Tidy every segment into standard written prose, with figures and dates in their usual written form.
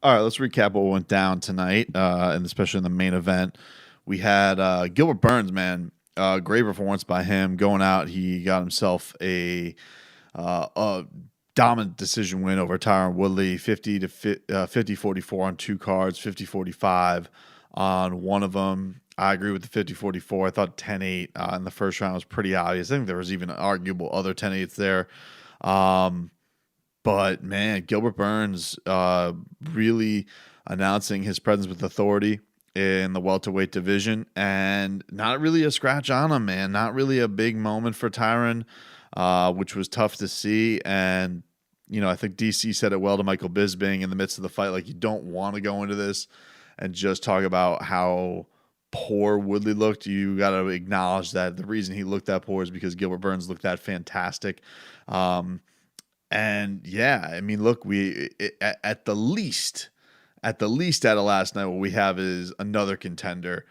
All right, let's recap what went down tonight, and especially in the main event. We had Gilbert Burns, man. Great performance by him going out. He got himself a dominant decision win over Tyron Woodley, 50-44 on two cards, 50-45 on one of them. I agree with the 50-44. I thought 10-8 in the first round was pretty obvious. I think there was even arguable other 10-8s there. But man, Gilbert Burns really announcing his presence with authority in the welterweight division, and not really a scratch on him, man. Not really a big moment for Tyron, which was tough to see. And I think DC said it well to Michael Bisping in the midst of the fight. Like, you don't want to go into this and just talk about how poor Woodley looked. You got to acknowledge that the reason he looked that poor is because Gilbert Burns looked that fantastic. And yeah, I mean, look, at the least out of last night, what we have is another contender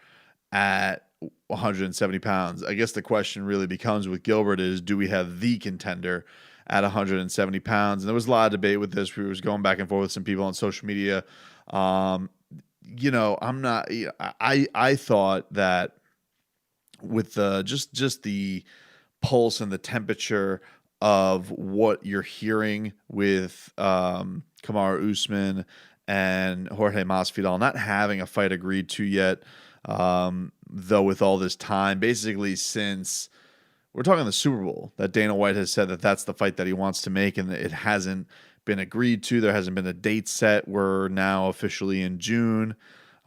at 170 pounds. I guess the question really becomes with Gilbert is, do we have the contender at 170 pounds? And there was a lot of debate with this. We was going back and forth with some people on social media. I'm not. I thought that with the just the pulse and the temperature of what you're hearing with Kamaru Usman and Jorge Masvidal not having a fight agreed to yet, though with all this time, basically since we're talking the Super Bowl, that Dana White has said that that's the fight that he wants to make, and it hasn't been agreed to. There hasn't been a date set. We're now officially in June.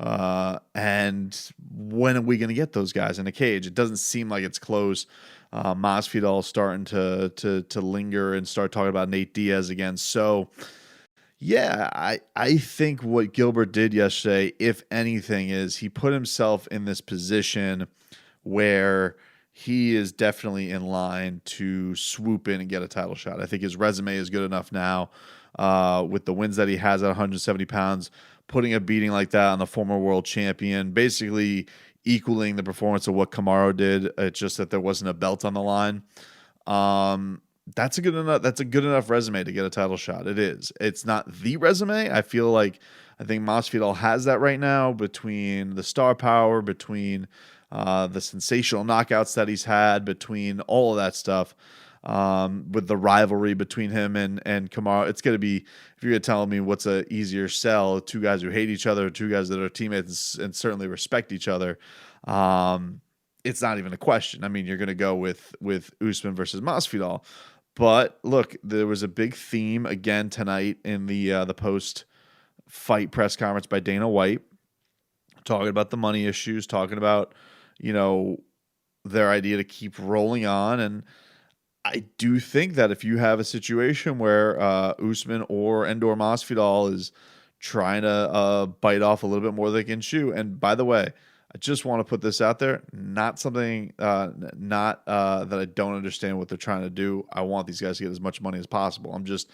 And when are we going to get those guys in a cage? It doesn't seem like it's close. Masvidal starting to linger and start talking about Nate Diaz again. So, yeah, I think what Gilbert did yesterday, if anything, is he put himself in this position where he is definitely in line to swoop in and get a title shot. I think his resume is good enough now with the wins that he has at 170 pounds, putting a beating like that on the former world champion, basically equaling the performance of what Kamaru did. It's just that there wasn't a belt on the line. That's a good enough resume to get a title shot. It is. It's not the resume. I think Masvidal has that right now, between the star power, between the sensational knockouts that he's had, between all of that stuff, with the rivalry between him and Kamaru. It's going to be, if you're going to tell me what's a easier sell, two guys who hate each other, two guys that are teammates and certainly respect each other, it's not even a question. I mean, you're going to go with Usman versus Masvidal. But look, there was a big theme again tonight in the post-fight press conference by Dana White, talking about the money issues, talking about their idea to keep rolling on. And I do think that if you have a situation where Usman or Masvidal is trying to bite off a little bit more than they can chew, and by the way, I just want to put this out there, not something, that I don't understand what they're trying to do. I want these guys to get as much money as possible. I'm just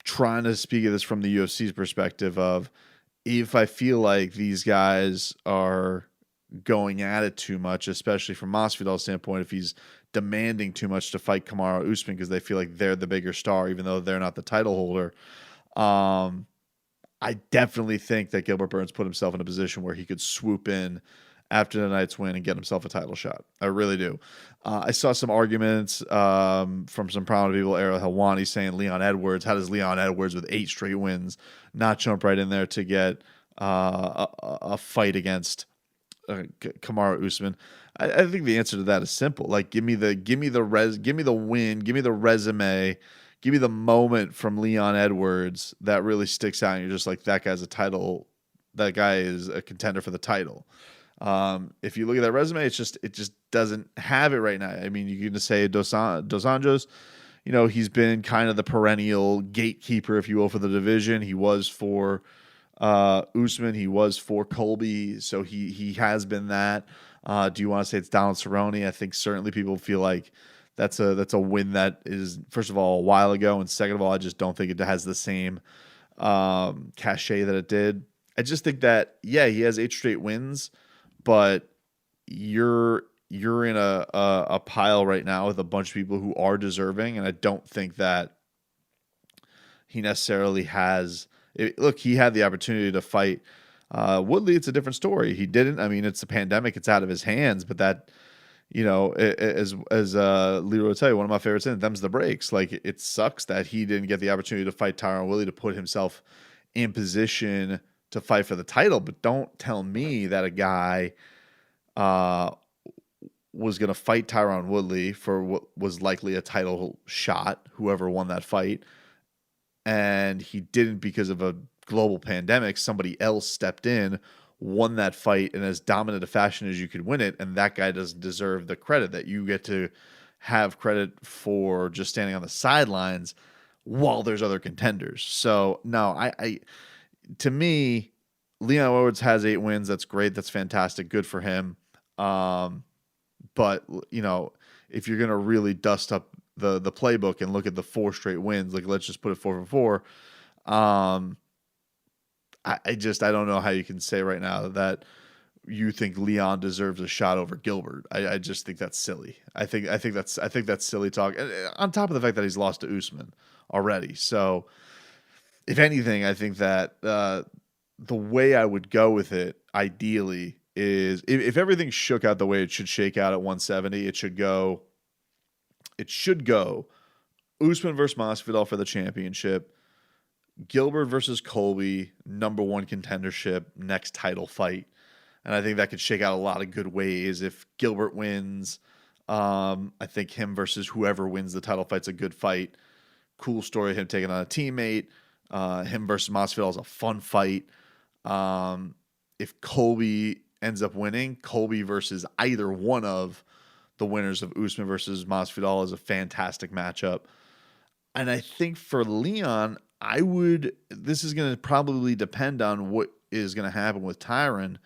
trying to speak of this from the UFC's perspective of, if I feel like these guys are going at it too much, especially from Masvidal's standpoint, if he's demanding too much to fight Kamaru Usman because they feel like they're the bigger star, even though they're not the title holder, I definitely think that Gilbert Burns put himself in a position where he could swoop in after tonight's win and get himself a title shot. I really do. I saw some arguments from some prominent people, Ariel Helwani saying Leon Edwards. How does Leon Edwards with 8 straight wins not jump right in there to get a fight against Kamaru Usman? I think the answer to that is simple. Like, give me the win, give me the resume, give me the moment from Leon Edwards that really sticks out. And you're just like, that guy's a title. That guy is a contender for the title. If you look at that resume, it just doesn't have it right now. I mean, you can just say Dos Anjos, he's been kind of the perennial gatekeeper, if you will, for the division. He was for Usman, he was for Colby, so he has been that. Do you want to say it's Donald Cerrone? I think certainly people feel like that's a win that is, first of all, a while ago, and second of all, I just don't think it has the same cachet that it did. I just think that, yeah, he has 8 straight wins, but you're in a pile right now with a bunch of people who are deserving, and I don't think that he necessarily has. Look, he had the opportunity to fight Woodley. It's a different story. He didn't. I mean, it's a pandemic. It's out of his hands. But that, as Leroy will tell you, one of my favorites in them's the breaks. Like, it sucks that he didn't get the opportunity to fight Tyron Woodley to put himself in position to fight for the title. But don't tell me that a guy was going to fight Tyron Woodley for what was likely a title shot, whoever won that fight, and he didn't because of a global pandemic. Somebody else stepped in, won that fight in as dominant a fashion as you could win it, and that guy doesn't deserve the credit that you get to have credit for just standing on the sidelines while there's other contenders. So, no, to me, Leon Edwards has 8 wins. That's great. That's fantastic. Good for him. But, if you're going to really dust up the playbook and look at the 4 straight wins, like, let's just put it 4 for 4. I don't know how you can say right now that you think Leon deserves a shot over Gilbert. I just think that's silly. I think that's silly talk. And on top of the fact that he's lost to Usman already. So if anything, I think that the way I would go with it ideally is if everything shook out the way it should shake out at 170, it should go Usman versus Masvidal for the championship, Gilbert versus Colby, number 1 contendership, next title fight. And I think that could shake out a lot of good ways. If Gilbert wins, I think him versus whoever wins the title fight's a good fight. Cool story of him taking on a teammate. Him versus Masvidal is a fun fight. If Colby ends up winning, Colby versus either one of the winners of Usman versus Masvidal is a fantastic matchup. And I think for Leon, this is going to probably depend on what is going to happen with Tyron,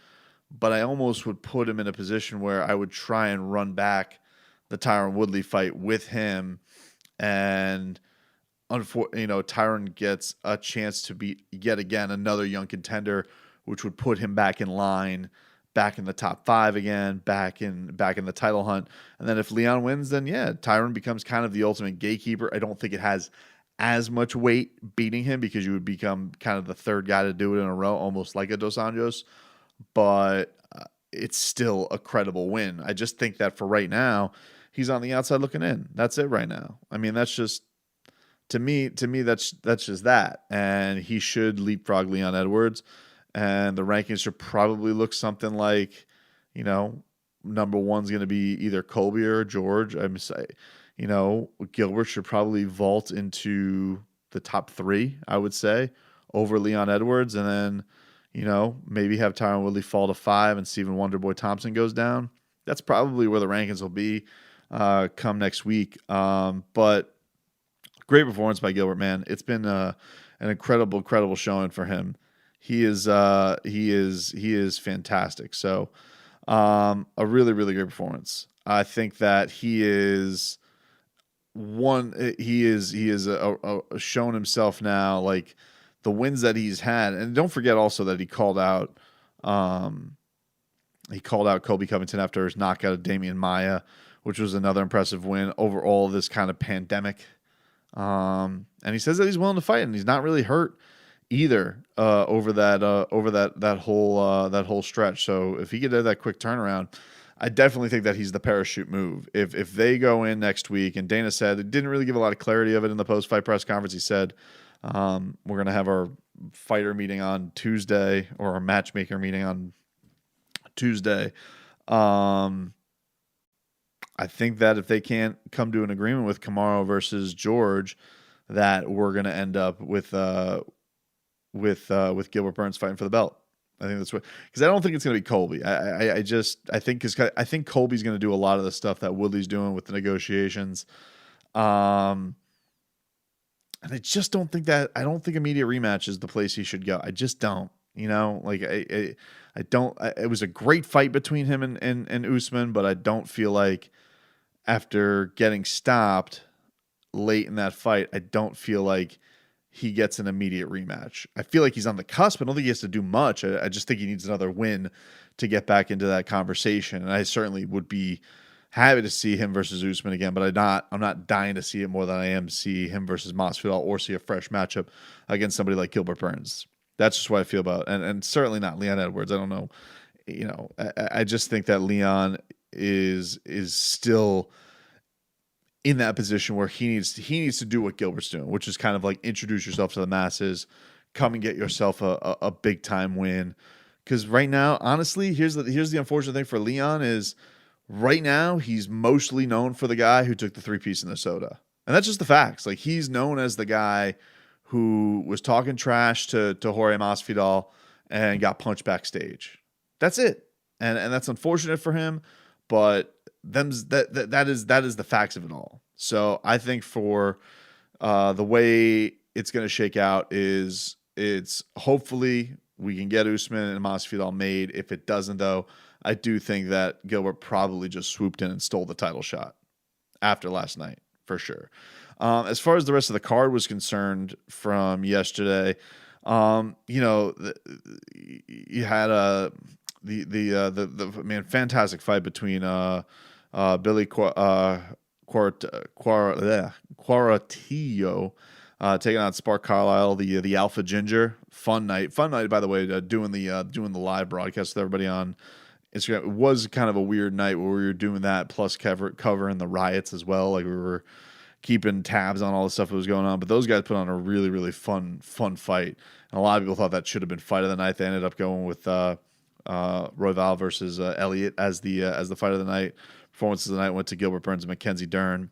but I almost would put him in a position where I would try and run back the Tyron Woodley fight with him. And Tyron gets a chance to beat yet again another young contender, which would put him back in line, back in the top 5 again, back in the title hunt. And then if Leon wins, then yeah, Tyron becomes kind of the ultimate gatekeeper. I don't think it has as much weight beating him because you would become kind of the third guy to do it in a row, almost like a Dos Anjos. But it's still a credible win. I just think that for right now, he's on the outside looking in. That's it right now. I mean, that's just to me that's just that. And he should leapfrog Leon Edwards. And the rankings should probably look something like, number 1's going to be either Colby or George. Gilbert should probably vault into the top 3, I would say, over Leon Edwards. And then, maybe have Tyron Woodley fall to 5 and Stephen Wonderboy Thompson goes down. That's probably where the rankings will be come next week. But great performance by Gilbert, man. It's been an incredible showing for him. He is fantastic. So, a really, really great performance. I think that he is shown himself now, like the wins that he's had. And don't forget also that he called out Colby Covington after his knockout of Damian Maia, which was another impressive win over all of this kind of pandemic. And he says that he's willing to fight and he's not really hurt either over that whole stretch. So if he could have that quick turnaround, I definitely think that he's the parachute move. If they go in next week, and Dana said it didn't really give a lot of clarity of it in the post-fight press conference. He said we're going to have our fighter meeting on Tuesday, or our matchmaker meeting on Tuesday. I think that if they can't come to an agreement with Kamaru versus George, that we're going to end up with Gilbert Burns fighting for the belt. I think that's what, because I don't think it's going to be Colby. I think Colby's going to do a lot of the stuff that Woodley's doing with the negotiations. And I just don't think I don't think immediate rematch is the place he should go. I just don't, I don't, it was a great fight between him and Usman, but I don't feel like after getting stopped late in that fight, I don't feel like he gets an immediate rematch. I feel like he's on the cusp. I don't think he has to do much. I just think he needs another win to get back into that conversation. And I certainly would be Happy to see him versus Usman again, but I'm not dying to see it more than I am see him versus Masvidal or see a fresh matchup against somebody like Gilbert Burns. That's just what I feel about, and certainly not Leon Edwards. I don't know, I just think that Leon is still in that position where he needs to do what Gilbert's doing, which is kind of like introduce yourself to the masses, come and get yourself a big time win. Because right now, honestly, here's the unfortunate thing for Leon is right now he's mostly known for the guy who took the 3-piece in the soda, and that's just the facts. Like he's known as the guy who was talking trash to Jorge Masvidal and got punched backstage. That's it, and that's unfortunate for him, but that is the facts of it all. So I think for the way it's going to shake out is it's hopefully we can get Usman and Masvidal made. If it doesn't, though, I do think that Gilbert probably just swooped in and stole the title shot after last night for sure. As far as the rest of the card was concerned from yesterday, you had the fantastic fight between Billy Quarantillo taking on Spark Carlisle, the Alpha Ginger. Fun night, by the way. Doing the live broadcast with everybody on Instagram. It was kind of a weird night where we were doing that plus covering the riots as well. Like we were keeping tabs on all the stuff that was going on. But those guys put on a really, really fun fight. And a lot of people thought that should have been fight of the night. They ended up going with Royval versus Elliott as the fight of the night. Performances of the night went to Gilbert Burns and Mackenzie Dern,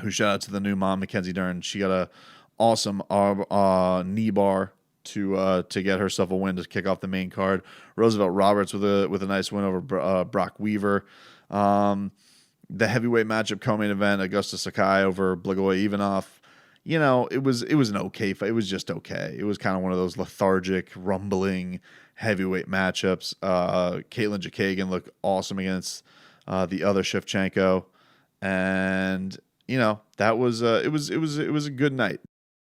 who shout out to the new mom, Mackenzie Dern. She got a awesome knee bar to get herself a win to kick off the main card. Roosevelt Roberts with a nice win over Brock Weaver. The heavyweight matchup co-main event, Augusta Sakai over Blagoy Ivanov. It was an okay fight. It was just okay. It was kind of one of those lethargic, rumbling heavyweight matchups. Caitlin Jakagan looked awesome against the other Shevchenko, and that was it was a good night.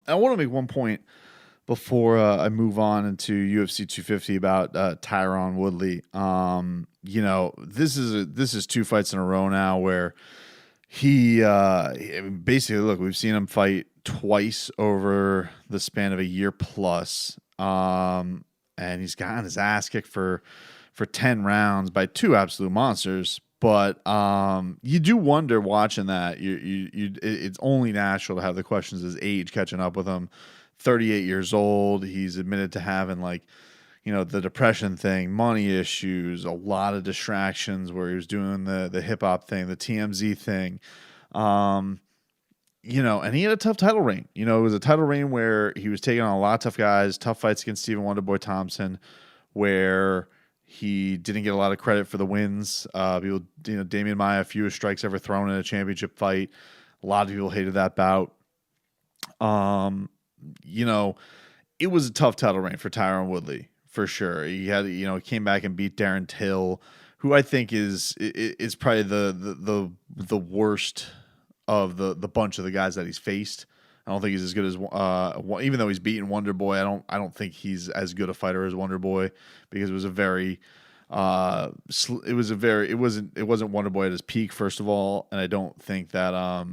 I want to make one point before I move on into UFC 250 about Tyron Woodley. This is 2 fights in a row now where he basically, look, we've seen him fight twice over the span of a year plus, and he's gotten his ass kicked for 10 rounds by 2 absolute monsters. But you do wonder watching that. It's only natural to have the questions: is age catching up with him? 38 years old. He's admitted to having the depression thing, money issues, a lot of distractions where he was doing the hip hop thing, the TMZ thing. And he had a tough title reign. It was a title reign where he was taking on a lot of tough guys, tough fights against Stephen Wonderboy Thompson, where he didn't get a lot of credit for the wins. People, Damian Maia, fewest strikes ever thrown in a championship fight. A lot of people hated that bout. It was a tough title reign for Tyron Woodley for sure. He had, came back and beat Darren Till, who I think is probably the worst of the bunch of the guys that he's faced. I don't think he's as good as even though he's beaten Wonder Boy. I don't think he's as good a fighter as Wonder Boy, because it was a very it wasn't Wonder Boy at his peak, first of all, and I don't think that I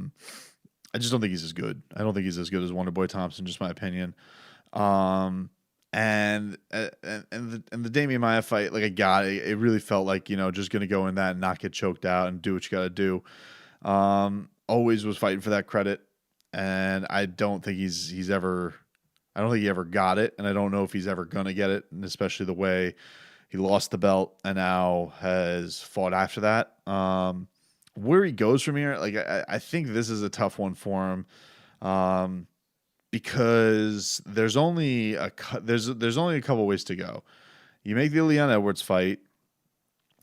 just don't think he's as good. I don't think he's as good as Wonder Boy Thompson, just my opinion. And the Damian Maia fight, like, I got it. It really felt like, just going to go in that and not get choked out and do what you got to do. Always was fighting for that credit. And I don't think he ever got it. And I don't know if he's ever going to get it. And especially the way he lost the belt and now has fought after that. Where he goes from here, like, I think this is a tough one for him. Because there's only a couple ways to go. You make the Leon Edwards fight,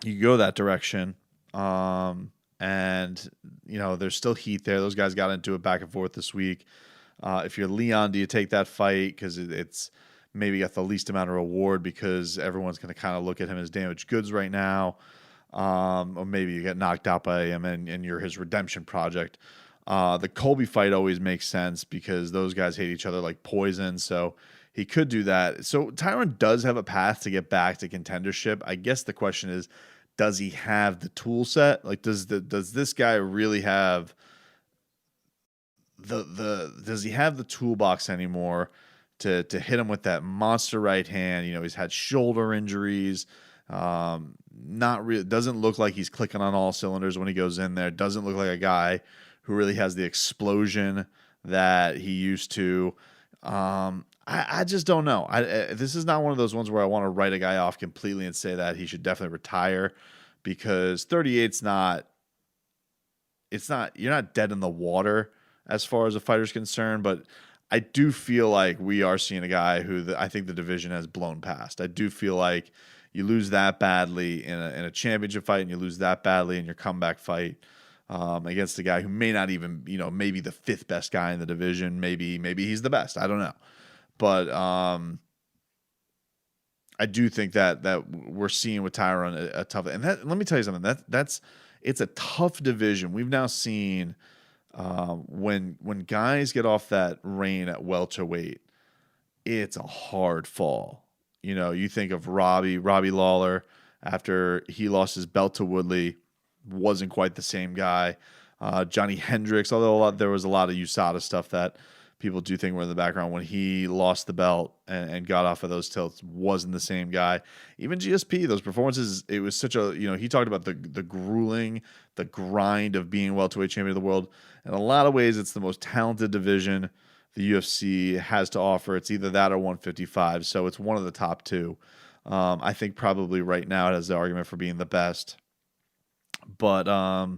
you go that direction, and there's still heat there. Those guys got into it back and forth this week. If you're Leon, do you take that fight because it's maybe got the least amount of reward because everyone's going to kind of look at him as damaged goods right now, or maybe you get knocked out by him and you're his redemption project. The Colby fight always makes sense because those guys hate each other like poison, so he could do that. So Tyron does have a path to get back to contendership. I guess the question is, does he have the tool set? Like, does this guy really have does he have the toolbox anymore to hit him with that monster right hand? You know, he's had shoulder injuries. Not really, doesn't look like he's clicking on all cylinders when he goes in there. Doesn't look like a guy who really has the explosion that he used to. I just don't know. This is not one of those ones where I want to write a guy off completely and say that he should definitely retire, because 38's not. It's not. You're not dead in the water as far as a fighter's concerned, but I do feel like we are seeing a guy who I think the division has blown past. I do feel like you lose that badly in a championship fight, and you lose that badly in your comeback fight against a guy who may not even, maybe the fifth best guy in the division. Maybe he's the best. I don't know. But I do think that we're seeing with Tyron a tough, and let me tell you something, it's a tough division. We've now seen when guys get off that reign at welterweight, it's a hard fall. You think of Robbie Lawler after he lost his belt to Woodley, wasn't quite the same guy. Johnny Hendricks, although there was a lot of USADA stuff that people do think were in the background when he lost the belt and got off of those tilts, wasn't the same guy. Even GSP, those performances, it was such a, he talked about the grueling, the grind of being welterweight champion of the world. In a lot of ways, it's the most talented division the UFC has to offer. It's either that or 155, so it's one of the top two. I think probably right now it has the argument for being the best. But I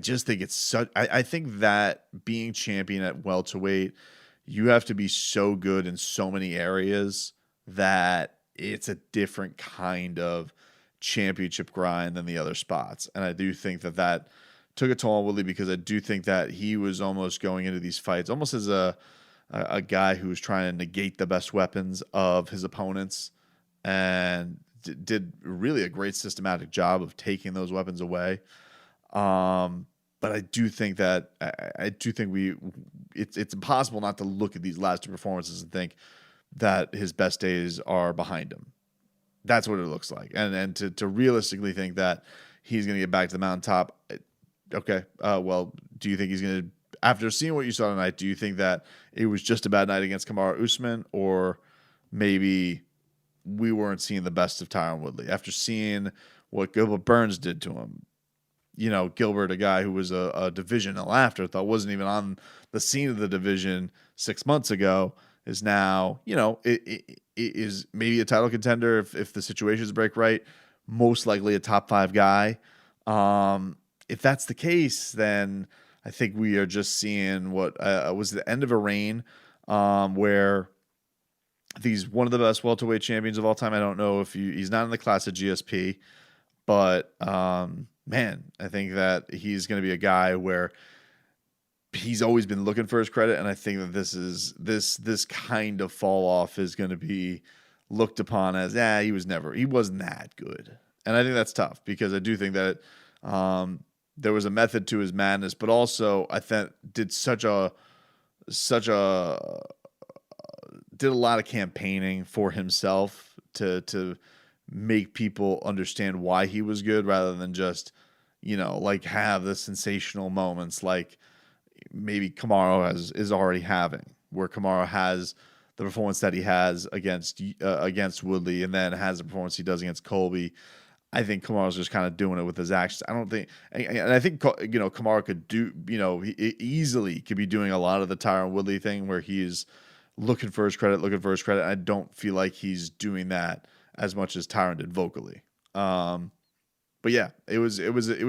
just think it's such. I think that being champion at welterweight, you have to be so good in so many areas that it's a different kind of championship grind than the other spots. And I do think that took a toll on Woodley, because I do think that he was almost going into these fights almost as a guy who was trying to negate the best weapons of his opponents, and did really a great systematic job of taking those weapons away. But I do think that it's impossible not to look at these last two performances and think that his best days are behind him. That's what it looks like. And to realistically think that he's going to get back to the mountaintop. Okay. Well, do you think he's going to, after seeing what you saw tonight, do you think that it was just a bad night against Kamaru Usman, or maybe we weren't seeing the best of Tyron Woodley after seeing what Gilbert Burns did to him? Gilbert, a guy who was a divisional afterthought, wasn't even on the scene of the division 6 months ago, is now, it is maybe a title contender if the situations break right, most likely a top 5 guy. If that's the case, then I think we are just seeing what was the end of a reign where he's one of the best welterweight champions of all time. I don't know if he's not in the class of GSP, but man, I think that he's going to be a guy where he's always been looking for his credit, and I think that this kind of fall off is going to be looked upon as he wasn't that good, and I think that's tough, because I do think that there was a method to his madness, but also I think did a lot of campaigning for himself to make people understand why he was good, rather than just, like have the sensational moments like maybe Kamaru is already having, where Kamaru has the performance that he has against Woodley, and then has the performance he does against Colby. I think Kamaru's just kind of doing it with his actions. I don't think, and I think, Kamaru could do, he easily could be doing a lot of the Tyron Woodley thing where he's looking for his credit. I don't feel like he's doing that as much as Tyron did vocally. But yeah, it was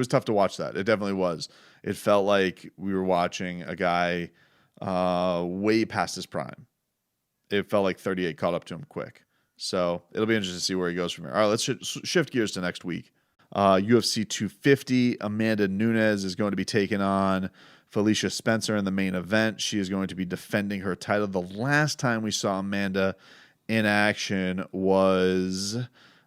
tough to watch that. It definitely was. It felt like we were watching a guy way past his prime. It felt like 38 caught up to him quick. So it'll be interesting to see where he goes from here. All right, let's shift gears to next week. UFC 250, Amanda Nunes is going to be taking on Felicia Spencer in the main event. She is going to be defending her title. The last time we saw Amanda in action was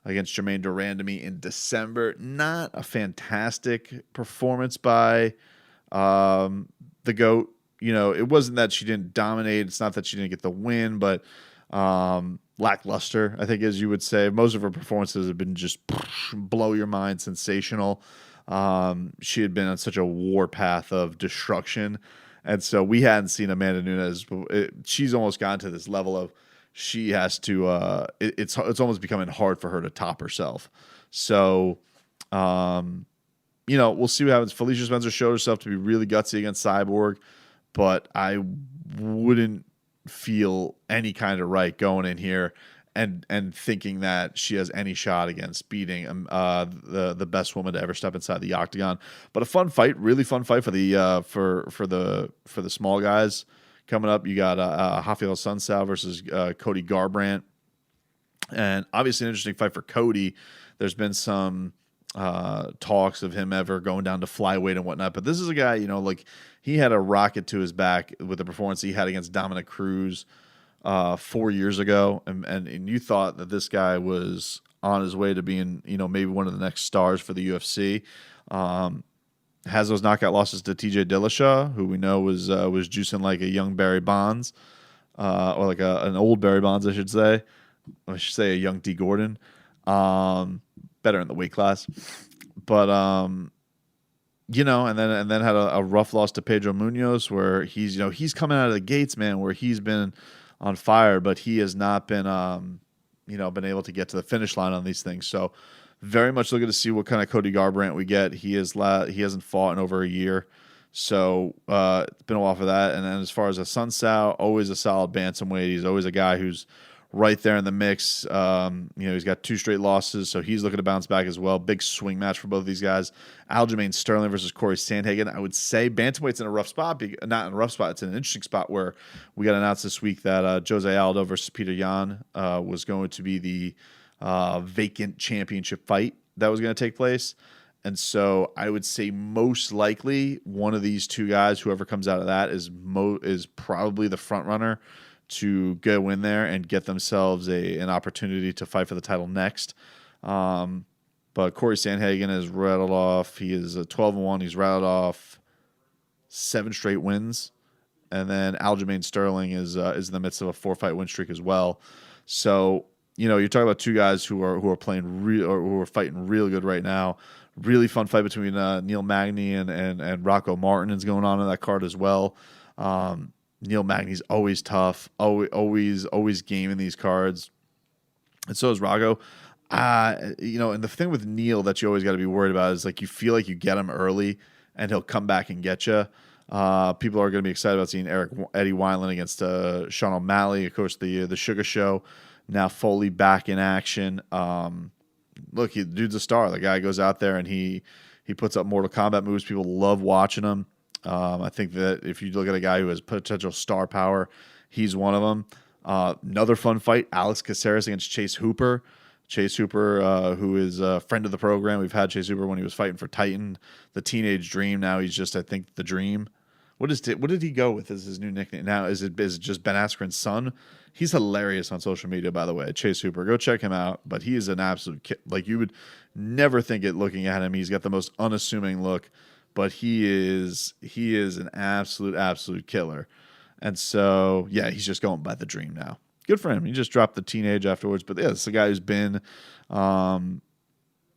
against Jermaine Durandamy in December. Not a fantastic performance by the GOAT. It wasn't that she didn't dominate. It's not that she didn't get the win, but lackluster, I think, as you would say. Most of her performances have been just blow your mind, sensational. She had been on such a warpath of destruction. And so we hadn't seen Amanda Nunes. She's almost gotten to this level of she has to. It's almost becoming hard for her to top herself. So, we'll see what happens. Felicia Spencer showed herself to be really gutsy against Cyborg, but I wouldn't feel any kind of right going in here and thinking that she has any shot against beating the best woman to ever step inside the octagon. But a fun fight, really fun fight for the for the small guys coming up. You got Rafael Sunsao versus Cody Garbrandt, and obviously an interesting fight for Cody. There's been some talks of him ever going down to flyweight and whatnot, but this is a guy, he had a rocket to his back with the performance he had against Dominic Cruz 4 years ago, and you thought that this guy was on his way to being, maybe one of the next stars for the UFC. Has those knockout losses to TJ Dillashaw, who we know was juicing like a young Barry Bonds, or like an old Barry Bonds, I should say. I should say a young D Gordon. Better in the weight class, but and then had a rough loss to Pedro Munoz, where he's coming out of the gates, man, where he's been on fire, but he has not been been able to get to the finish line on these things. So very much looking to see what kind of Cody Garbrandt we get. He hasn't fought in over a year, so it's been a while for that. And then as far as a Sunsao, always a solid bantamweight. He's always a guy who's right there in the mix. He's got 2 straight losses, so he's looking to bounce back as well. Big swing match for both of these guys. Aljamain Sterling versus Corey Sandhagen. I would say bantamweight's in a rough spot. Not in a rough spot. It's in an interesting spot where we got announced this week that Jose Aldo versus Peter Yan was going to be the vacant championship fight that was going to take place. And so I would say most likely one of these two guys, whoever comes out of that, is probably the front runner to go in there and get themselves an opportunity to fight for the title next. But Corey Sandhagen has rattled off. He is a 12-1. He's rattled off 7 straight wins. And then Aljamain Sterling is in the midst of a 4-fight win streak as well. So, you're talking about 2 guys who are playing who are fighting real good right now. Really fun fight between Neil Magny and Rocco Martin is going on in that card as well. Neil Magny's always tough, always game in these cards, and so is Rago. And the thing with Neil that you always got to be worried about is you feel like you get him early and he'll come back and get you. People are going to be excited about seeing Eddie Wineland against Sean O'Malley, of course, the Sugar Show. Now Foley back in action. Look, the dude's a star. The guy goes out there and he puts up Mortal Kombat moves. People love watching him. I think that if you look at a guy who has potential star power, he's one of them. Another fun fight, Alex Casseras against Chase Hooper. Chase Hooper, who is a friend of the program. We've had Chase Hooper when he was fighting for Titan, the Teenage Dream. Now he's just, I think, the Dream. What did he go with as his new nickname? Now is it just Ben Askren's son? He's hilarious on social media, by the way. Chase Hooper, go check him out. But he is an absolute you would never think it looking at him. He's got the most unassuming look. But he is an absolute killer. And so, yeah, he's just going by the Dream now. Good for him. He just dropped the teenage afterwards. But yeah, it's a guy who's been,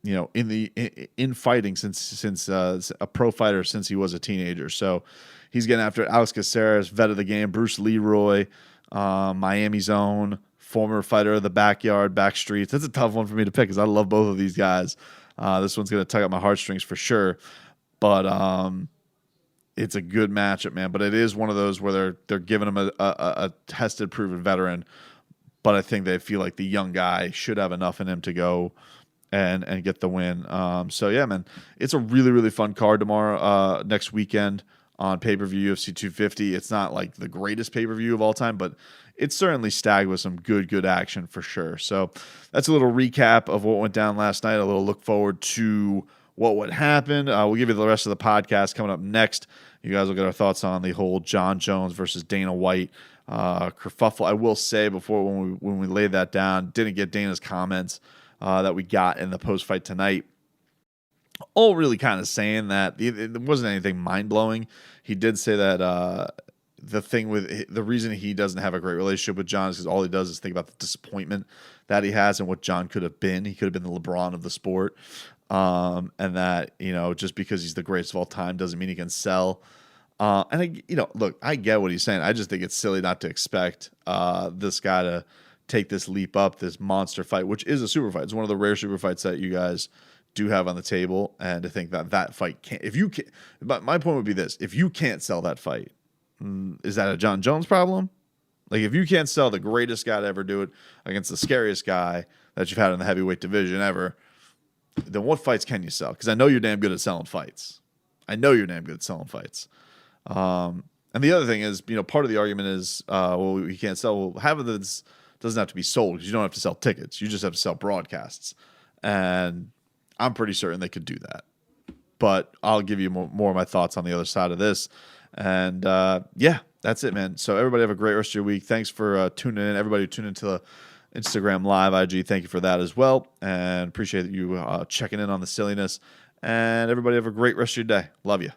in fighting since a pro fighter since he was a teenager. So he's getting after it. Alex Casseras, vet of the game. Bruce Leroy, Miami's own, former fighter of the backyard, back streets. That's a tough one for me to pick because I love both of these guys. This one's going to tug at my heartstrings for sure. But it's a good matchup, man. But it is one of those where they're giving him a tested, proven veteran. But I think they feel like the young guy should have enough in him to go and get the win. So yeah, man, it's a really, really fun card tomorrow, next weekend on pay-per-view UFC 250. It's not like the greatest pay-per-view of all time, but it's certainly stacked with some good action for sure. So that's a little recap of what went down last night. A little look forward to what would happen. We'll give you the rest of the podcast coming up next. You guys will get our thoughts on the whole John Jones versus Dana White kerfuffle. I will say before when we laid that down, didn't get Dana's comments that we got in the post-fight tonight. All really kind of saying that it wasn't anything mind-blowing. He did say that the thing with the reason he doesn't have a great relationship with John is because all he does is think about the disappointment that he has and what John could have been. He could have been the LeBron of the sport. And that, just because he's the greatest of all time doesn't mean he can sell. Look, I get what he's saying. I just think it's silly not to expect this guy to take this leap up, this monster fight, which is a super fight. It's one of the rare super fights that you guys do have on the table, and to think that fight can't. If you can't, but my point would be this: if you can't sell that fight, is that a John Jones problem? Like, if you can't sell the greatest guy to ever do it against the scariest guy that you've had in the heavyweight division ever, then what fights can you sell? Because I know you're damn good at selling fights. And the other thing is, part of the argument is, you can't sell. Well, half of this doesn't have to be sold because you don't have to sell tickets. You just have to sell broadcasts. And I'm pretty certain they could do that. But I'll give you more of my thoughts on the other side of this. And that's it, man. So everybody have a great rest of your week. Thanks for tuning in. Everybody who tuned into the Instagram Live, IG, thank you for that as well. And appreciate you checking in on the silliness. And everybody have a great rest of your day. Love you.